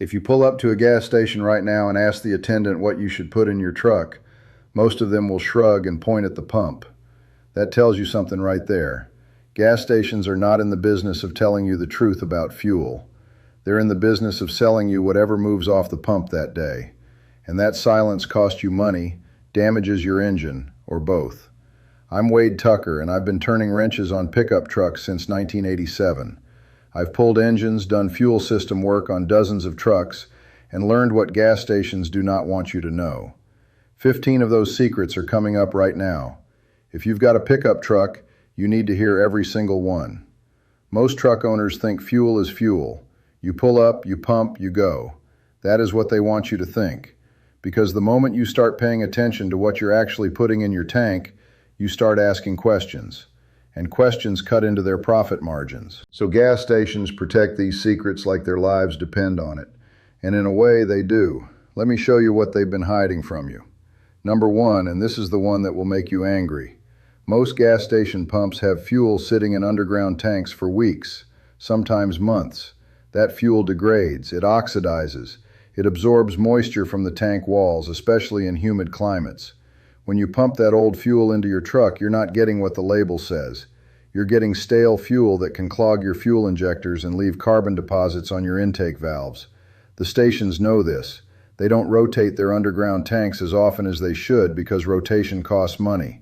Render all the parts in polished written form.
If you pull up to a gas station right now and ask the attendant what you should put in your truck, most of them will shrug and point at the pump. That tells you something right there. Gas stations are not in the business of telling you the truth about fuel. They're in the business of selling you whatever moves off the pump that day. And that silence costs you money, damages your engine, or both. I'm Wade Tucker, and I've been turning wrenches on pickup trucks since 1987. I've pulled engines, done fuel system work on dozens of trucks, and learned what gas stations do not want you to know. 15 of those secrets are coming up right now. If you've got a pickup truck, you need to hear every single one. Most truck owners think fuel is fuel. You pull up, you pump, you go. That is what they want you to think. Because the moment you start paying attention to what you're actually putting in your tank, you start asking questions. And questions cut into their profit margins. So gas stations protect these secrets like their lives depend on it. And in a way, they do. Let me show you what they've been hiding from you. Number one, and this is the one that will make you angry. Most gas station pumps have fuel sitting in underground tanks for weeks, sometimes months. That fuel degrades, it oxidizes, it absorbs moisture from the tank walls, especially in humid climates. When you pump that old fuel into your truck, you're not getting what the label says. You're getting stale fuel that can clog your fuel injectors and leave carbon deposits on your intake valves. The stations know this. They don't rotate their underground tanks as often as they should because rotation costs money.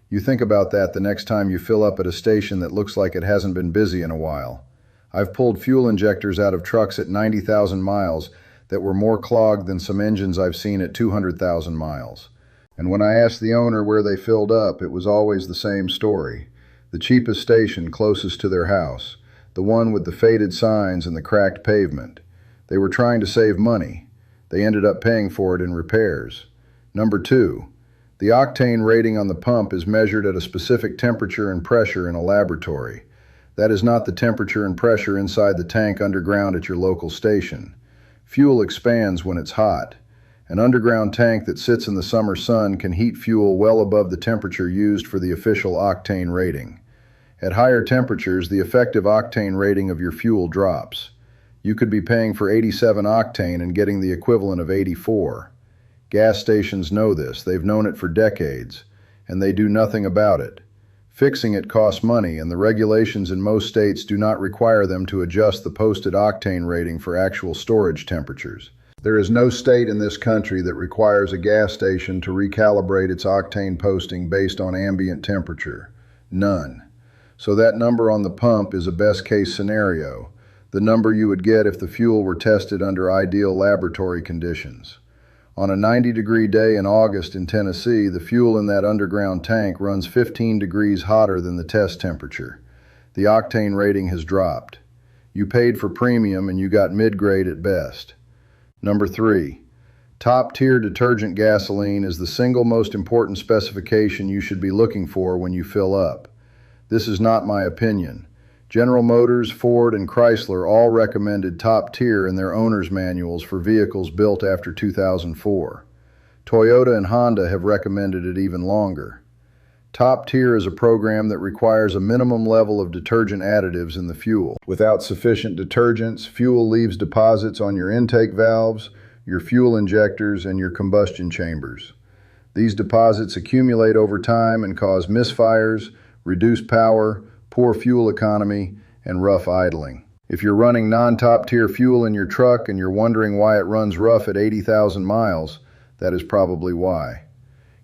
You think about that the next time you fill up at a station that looks like it hasn't been busy in a while. I've pulled fuel injectors out of trucks at 90,000 miles that were more clogged than some engines I've seen at 200,000 miles. And when I asked the owner where they filled up, it was always the same story. The cheapest station closest to their house, the one with the faded signs and the cracked pavement. They were trying to save money. They ended up paying for it in repairs. Number two, the octane rating on the pump is measured at a specific temperature and pressure in a laboratory. That is not the temperature and pressure inside the tank underground at your local station. Fuel expands when it's hot. An underground tank that sits in the summer sun can heat fuel well above the temperature used for the official octane rating. At higher temperatures, the effective octane rating of your fuel drops. You could be paying for 87 octane and getting the equivalent of 84. Gas stations know this. They've known it for decades, and they do nothing about it. Fixing it costs money, and the regulations in most states do not require them to adjust the posted octane rating for actual storage temperatures. There is no state in this country that requires a gas station to recalibrate its octane posting based on ambient temperature. None. So that number on the pump is a best-case scenario, the number you would get if the fuel were tested under ideal laboratory conditions. On a 90-degree day in August in Tennessee, the fuel in that underground tank runs 15 degrees hotter than the test temperature. The octane rating has dropped. You paid for premium and you got mid-grade at best. Number three, top-tier detergent gasoline is the single most important specification you should be looking for when you fill up. This is not my opinion. General Motors, Ford, and Chrysler all recommended top tier in their owner's manuals for vehicles built after 2004. Toyota and Honda have recommended it even longer. Top tier is a program that requires a minimum level of detergent additives in the fuel. Without sufficient detergents, fuel leaves deposits on your intake valves, your fuel injectors, and your combustion chambers. These deposits accumulate over time and cause misfires, reduced power, poor fuel economy, and rough idling. If you're running non-top tier fuel in your truck and you're wondering why it runs rough at 80,000 miles, that is probably why.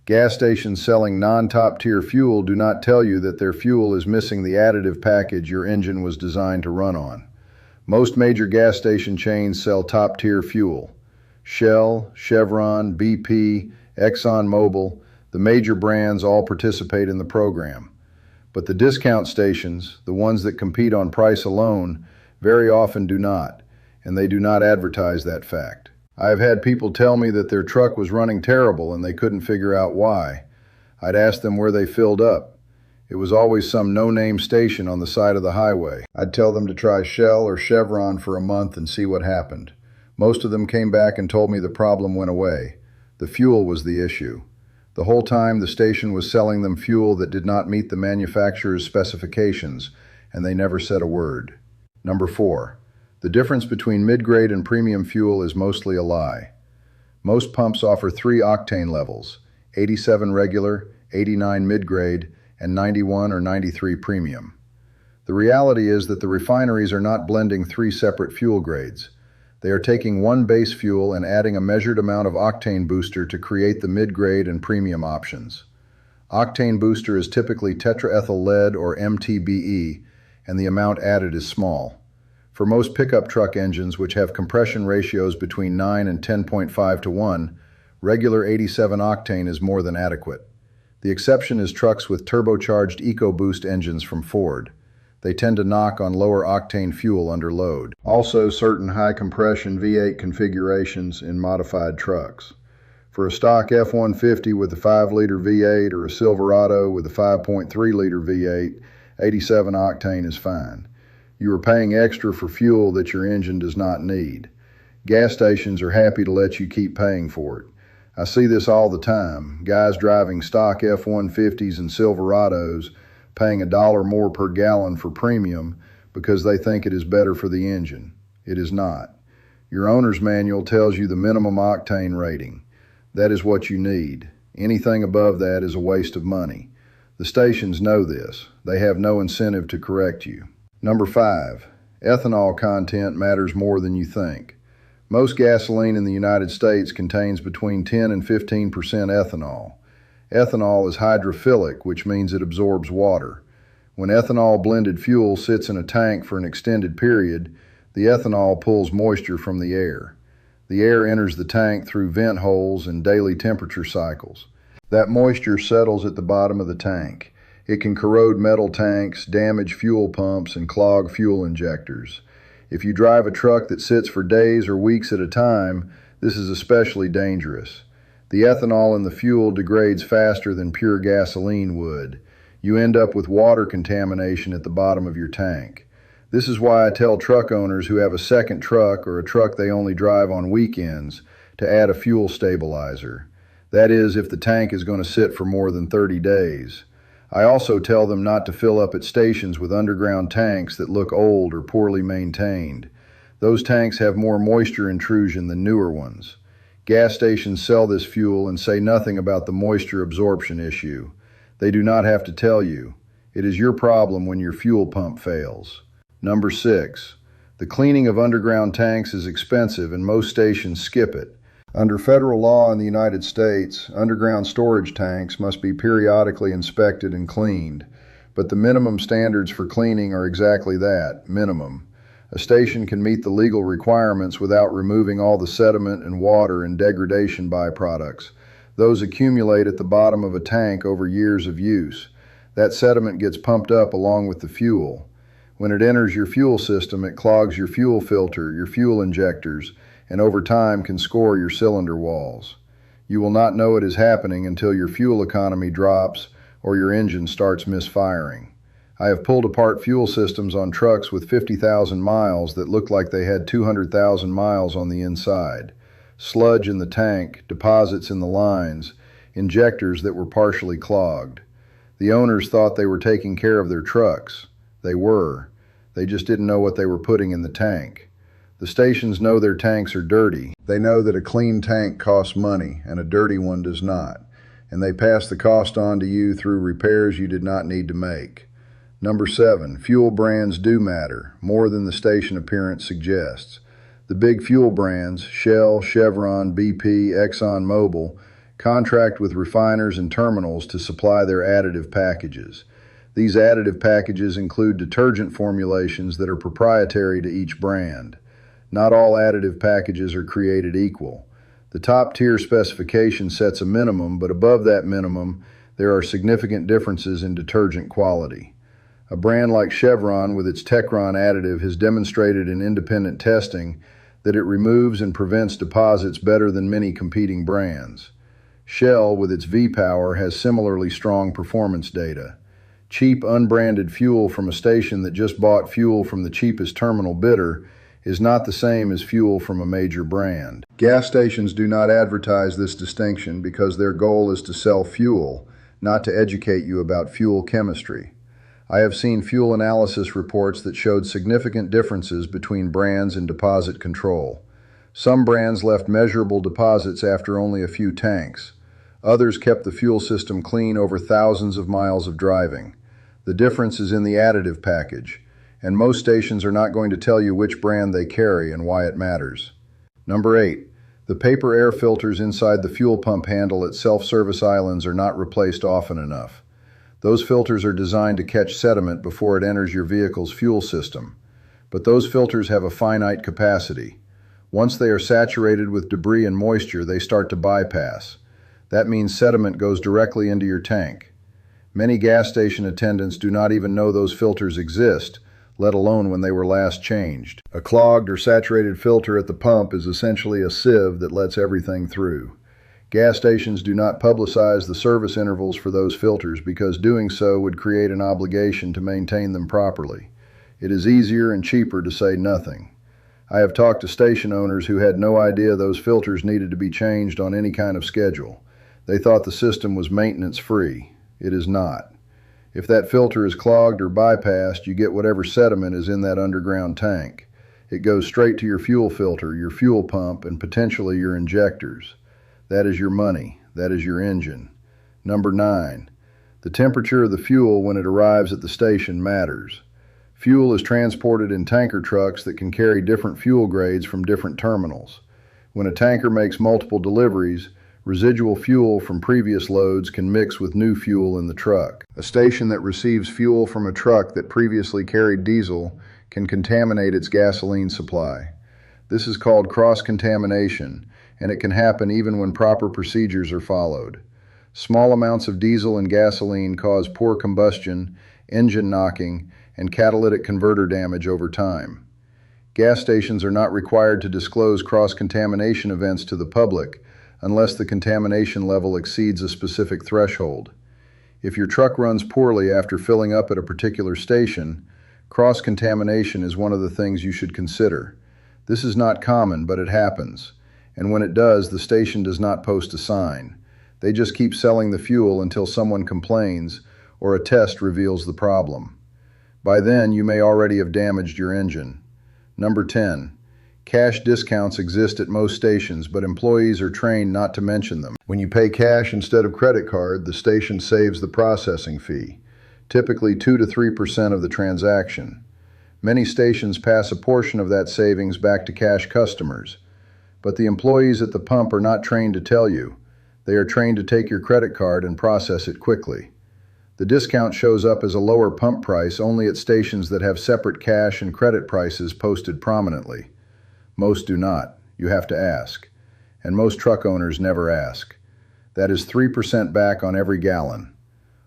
Gas stations selling non-top tier fuel do not tell you that their fuel is missing the additive package your engine was designed to run on. Most major gas station chains sell top tier fuel. Shell, Chevron, BP, ExxonMobil, the major brands all participate in the program. But the discount stations, the ones that compete on price alone, very often do not, and they do not advertise that fact. I have had people tell me that their truck was running terrible and they couldn't figure out why. I'd ask them where they filled up. It was always some no-name station on the side of the highway. I'd tell them to try Shell or Chevron for a month and see what happened. Most of them came back and told me the problem went away. The fuel was the issue. The whole time the station was selling them fuel that did not meet the manufacturer's specifications, and they never said a word. Number four, The difference between mid-grade and premium fuel is mostly a lie. Most pumps offer 3 octane levels: 87 regular, 89 mid-grade, and 91 or 93 premium. The reality is that the refineries are not blending 3 separate fuel grades. They are taking one base fuel and adding a measured amount of octane booster to create the mid-grade and premium options. Octane booster is typically tetraethyl lead or MTBE, and the amount added is small. For most pickup truck engines, which have compression ratios between 9 and 10.5 to 1, regular 87 octane is more than adequate. The exception is trucks with turbocharged EcoBoost engines from Ford. They tend to knock on lower octane fuel under load. Also, certain high compression V8 configurations in modified trucks. For a stock F-150 with a 5-liter V8 or a Silverado with a 5.3-liter V8, 87 octane is fine. You are paying extra for fuel that your engine does not need. Gas stations are happy to let you keep paying for it. I see this all the time. Guys driving stock F-150s and Silverados paying $1 more per gallon for premium because they think it is better for the engine. It is not. Your owner's manual tells you the minimum octane rating. That is what you need. Anything above that is a waste of money. The stations know this. They have no incentive to correct you. Number 5, ethanol content matters more than you think. Most gasoline in the United States contains between 10 and 15% ethanol. Ethanol is hydrophilic, which means it absorbs water. When ethanol blended fuel sits in a tank for an extended period, the ethanol pulls moisture from the air. The air enters the tank through vent holes and daily temperature cycles. That moisture settles at the bottom of the tank. It can corrode metal tanks, damage fuel pumps, and clog fuel injectors. If you drive a truck that sits for days or weeks at a time, this is especially dangerous. The ethanol in the fuel degrades faster than pure gasoline would. You end up with water contamination at the bottom of your tank. This is why I tell truck owners who have a second truck or a truck they only drive on weekends to add a fuel stabilizer. That is, if the tank is going to sit for more than 30 days. I also tell them not to fill up at stations with underground tanks that look old or poorly maintained. Those tanks have more moisture intrusion than newer ones. Gas stations sell this fuel and say nothing about the moisture absorption issue. They do not have to tell you. It is your problem when your fuel pump fails. Number 6, the cleaning of underground tanks is expensive and most stations skip it. Under federal law in the United States, underground storage tanks must be periodically inspected and cleaned, but the minimum standards for cleaning are exactly that, minimum. A station can meet the legal requirements without removing all the sediment and water and degradation byproducts. Those accumulate at the bottom of a tank over years of use. That sediment gets pumped up along with the fuel. When it enters your fuel system, it clogs your fuel filter, your fuel injectors, and over time can score your cylinder walls. You will not know it is happening until your fuel economy drops or your engine starts misfiring. I have pulled apart fuel systems on trucks with 50,000 miles that looked like they had 200,000 miles on the inside. Sludge in the tank, deposits in the lines, injectors that were partially clogged. The owners thought they were taking care of their trucks. They were. They just didn't know what they were putting in the tank. The stations know their tanks are dirty. They know that a clean tank costs money and a dirty one does not, and they pass the cost on to you through repairs you did not need to make. Number 7, fuel brands do matter, more than the station appearance suggests. The big fuel brands, Shell, Chevron, BP, ExxonMobil, contract with refiners and terminals to supply their additive packages. These additive packages include detergent formulations that are proprietary to each brand. Not all additive packages are created equal. The top-tier specification sets a minimum, but above that minimum, there are significant differences in detergent quality. A brand like Chevron with its Techron additive has demonstrated in independent testing that it removes and prevents deposits better than many competing brands. Shell with its V-Power has similarly strong performance data. Cheap unbranded fuel from a station that just bought fuel from the cheapest terminal bidder is not the same as fuel from a major brand. Gas stations do not advertise this distinction because their goal is to sell fuel, not to educate you about fuel chemistry. I have seen fuel analysis reports that showed significant differences between brands in deposit control. Some brands left measurable deposits after only a few tanks. Others kept the fuel system clean over thousands of miles of driving. The difference is in the additive package, and most stations are not going to tell you which brand they carry and why it matters. Number 8. The paper air filters inside the fuel pump handle at self-service islands are not replaced often enough. Those filters are designed to catch sediment before it enters your vehicle's fuel system. But those filters have a finite capacity. Once they are saturated with debris and moisture, they start to bypass. That means sediment goes directly into your tank. Many gas station attendants do not even know those filters exist, let alone when they were last changed. A clogged or saturated filter at the pump is essentially a sieve that lets everything through. Gas stations do not publicize the service intervals for those filters because doing so would create an obligation to maintain them properly. It is easier and cheaper to say nothing. I have talked to station owners who had no idea those filters needed to be changed on any kind of schedule. They thought the system was maintenance-free. It is not. If that filter is clogged or bypassed, you get whatever sediment is in that underground tank. It goes straight to your fuel filter, your fuel pump, and potentially your injectors. That is your money. That is your engine. Number 9. The temperature of the fuel when it arrives at the station matters. Fuel is transported in tanker trucks that can carry different fuel grades from different terminals. When a tanker makes multiple deliveries, residual fuel from previous loads can mix with new fuel in the truck. A station that receives fuel from a truck that previously carried diesel can contaminate its gasoline supply. This is called cross-contamination, and it can happen even when proper procedures are followed. Small amounts of diesel and gasoline cause poor combustion, engine knocking, and catalytic converter damage over time. Gas stations are not required to disclose cross-contamination events to the public unless the contamination level exceeds a specific threshold. If your truck runs poorly after filling up at a particular station, cross-contamination is one of the things you should consider. This is not common, but it happens. And when it does, the station does not post a sign. They just keep selling the fuel until someone complains or a test reveals the problem. By then, you may already have damaged your engine. Number 10. Cash discounts exist at most stations, but employees are trained not to mention them. When you pay cash instead of credit card, the station saves the processing fee, typically 2 to 3% of the transaction. Many stations pass a portion of that savings back to cash customers. But the employees at the pump are not trained to tell you. They are trained to take your credit card and process it quickly. The discount shows up as a lower pump price only at stations that have separate cash and credit prices posted prominently. Most do not. You have to ask. And most truck owners never ask. That is 3% back on every gallon.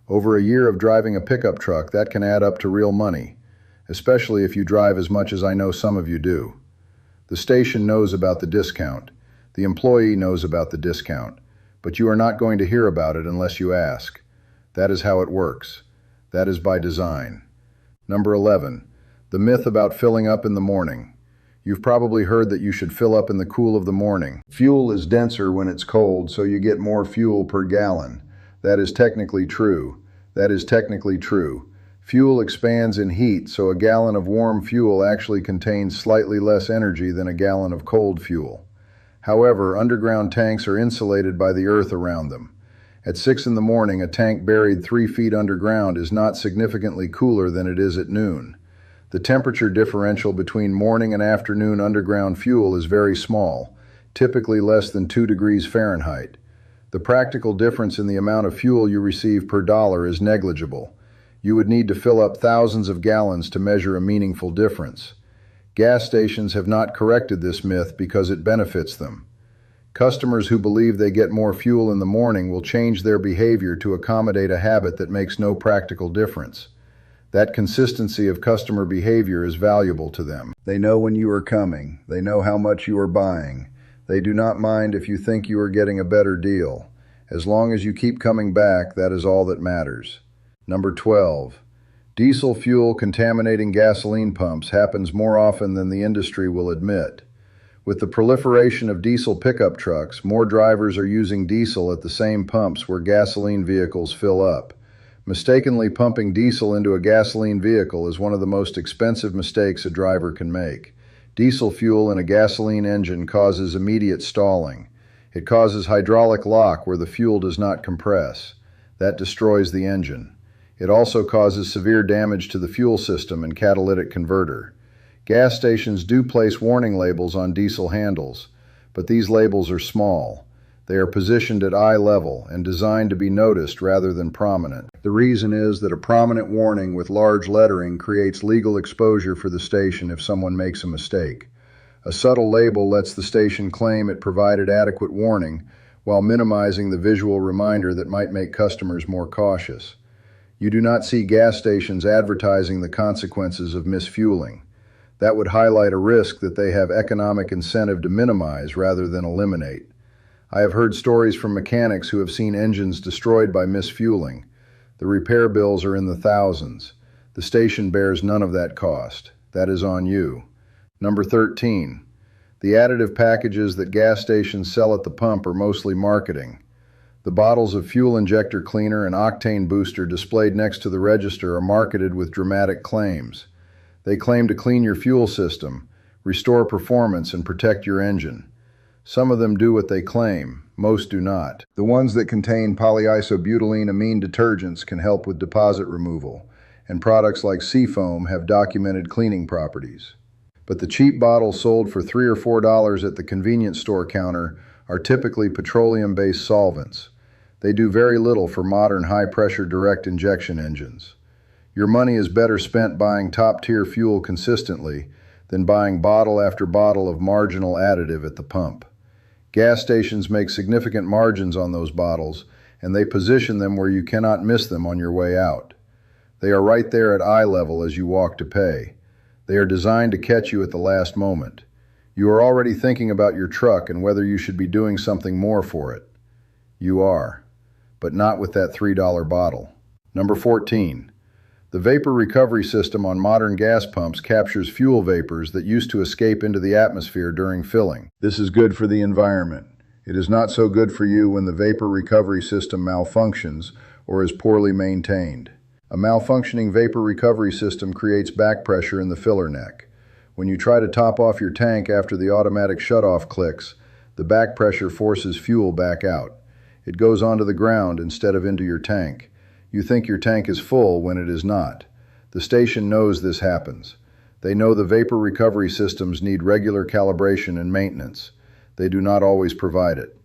Over a year of driving a pickup truck, that can add up to real money, especially if you drive as much as I know some of you do. The station knows about the discount. The employee knows about the discount. But you are not going to hear about it unless you ask. That is how it works. That is by design. Number 11. The myth about filling up in the morning. You've probably heard that you should fill up in the cool of the morning. Fuel is denser when it's cold, so you get more fuel per gallon. That is technically true. That is technically true. Fuel expands in heat, so a gallon of warm fuel actually contains slightly less energy than a gallon of cold fuel. However, underground tanks are insulated by the earth around them. At 6 in the morning, a tank buried 3 feet underground is not significantly cooler than it is at noon. The temperature differential between morning and afternoon underground fuel is very small, typically less than 2 degrees Fahrenheit. The practical difference in the amount of fuel you receive per dollar is negligible. You would need to fill up thousands of gallons to measure a meaningful difference. Gas stations have not corrected this myth because it benefits them. Customers who believe they get more fuel in the morning will change their behavior to accommodate a habit that makes no practical difference. That consistency of customer behavior is valuable to them. They know when you are coming. They know how much you are buying. They do not mind if you think you are getting a better deal. As long as you keep coming back, that is all that matters. Number 12. Diesel fuel contaminating gasoline pumps happens more often than the industry will admit. With the proliferation of diesel pickup trucks, more drivers are using diesel at the same pumps where gasoline vehicles fill up. Mistakenly pumping diesel into a gasoline vehicle is one of the most expensive mistakes a driver can make. Diesel fuel in a gasoline engine causes immediate stalling. It causes hydraulic lock where the fuel does not compress. That destroys the engine. It also causes severe damage to the fuel system and catalytic converter. Gas stations do place warning labels on diesel handles, but these labels are small. They are positioned at eye level and designed to be noticed rather than prominent. The reason is that a prominent warning with large lettering creates legal exposure for the station if someone makes a mistake. A subtle label lets the station claim it provided adequate warning while minimizing the visual reminder that might make customers more cautious. You do not see gas stations advertising the consequences of misfueling. That would highlight a risk that they have economic incentive to minimize rather than eliminate. I have heard stories from mechanics who have seen engines destroyed by misfueling. The repair bills are in the thousands. The station bears none of that cost. That is on you. Number 13. The additive packages that gas stations sell at the pump are mostly marketing. The bottles of fuel injector cleaner and octane booster displayed next to the register are marketed with dramatic claims. They claim to clean your fuel system, restore performance, and protect your engine. Some of them do what they claim, most do not. The ones that contain polyisobutylene amine detergents can help with deposit removal, and products like Seafoam have documented cleaning properties. But the cheap bottles sold for $3 or $4 at the convenience store counter are typically petroleum-based solvents. They do very little for modern high-pressure direct injection engines. Your money is better spent buying top-tier fuel consistently than buying bottle after bottle of marginal additive at the pump. Gas stations make significant margins on those bottles, and they position them where you cannot miss them on your way out. They are right there at eye level as you walk to pay. They are designed to catch you at the last moment. You are already thinking about your truck and whether you should be doing something more for it. You are, but not with that $3 bottle. Number 14. The vapor recovery system on modern gas pumps captures fuel vapors that used to escape into the atmosphere during filling. This is good for the environment. It is not so good for you when the vapor recovery system malfunctions or is poorly maintained. A malfunctioning vapor recovery system creates back pressure in the filler neck. When you try to top off your tank after the automatic shutoff clicks, the back pressure forces fuel back out. It goes onto the ground instead of into your tank. You think your tank is full when it is not. The station knows this happens. They know the vapor recovery systems need regular calibration and maintenance. They do not always provide it.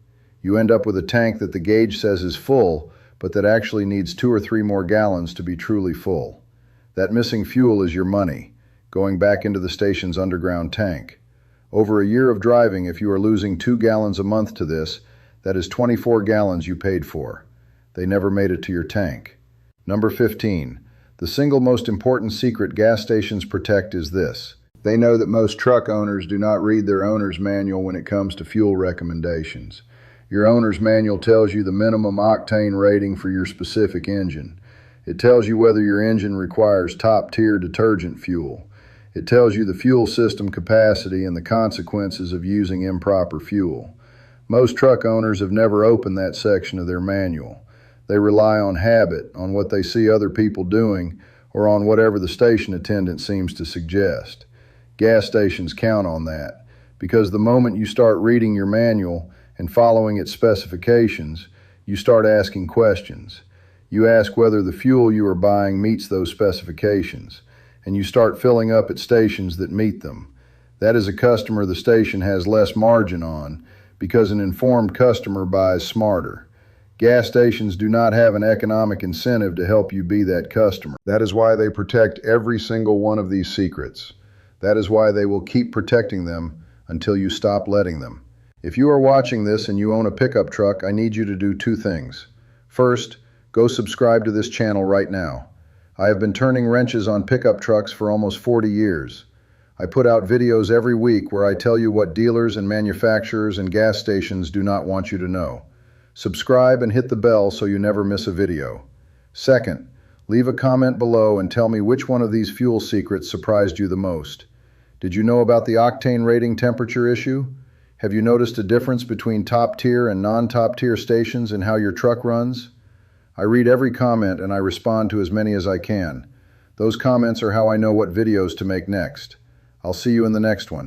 You end up with a tank that the gauge says is full, but that actually needs 2 or 3 more gallons to be truly full. That missing fuel is your money, going back into the station's underground tank. Over a year of driving, if you are losing 2 gallons a month to this, that is 24 gallons you paid for. They never made it to your tank. Number 15. The single most important secret gas stations protect is this. They know that most truck owners do not read their owner's manual when it comes to fuel recommendations. Your owner's manual tells you the minimum octane rating for your specific engine. It tells you whether your engine requires top-tier detergent fuel. It tells you the fuel system capacity and the consequences of using improper fuel. Most truck owners have never opened that section of their manual. They rely on habit, on what they see other people doing, or on whatever the station attendant seems to suggest. Gas stations count on that, because the moment you start reading your manual and following its specifications, you start asking questions. You ask whether the fuel you are buying meets those specifications, and you start filling up at stations that meet them. That is a customer the station has less margin on, because an informed customer buys smarter. Gas stations do not have an economic incentive to help you be that customer. That is why they protect every single one of these secrets. That is why they will keep protecting them until you stop letting them. If you are watching this and you own a pickup truck, I need you to do 2 things. First, go subscribe to this channel right now. I have been turning wrenches on pickup trucks for almost 40 years. I put out videos every week where I tell you what dealers and manufacturers and gas stations do not want you to know. Subscribe and hit the bell so you never miss a video. Second, leave a comment below and tell me which one of these fuel secrets surprised you the most. Did you know about the octane rating temperature issue? Have you noticed a difference between top tier and non-top tier stations in how your truck runs? I read every comment and I respond to as many as I can. Those comments are how I know what videos to make next. I'll see you in the next one.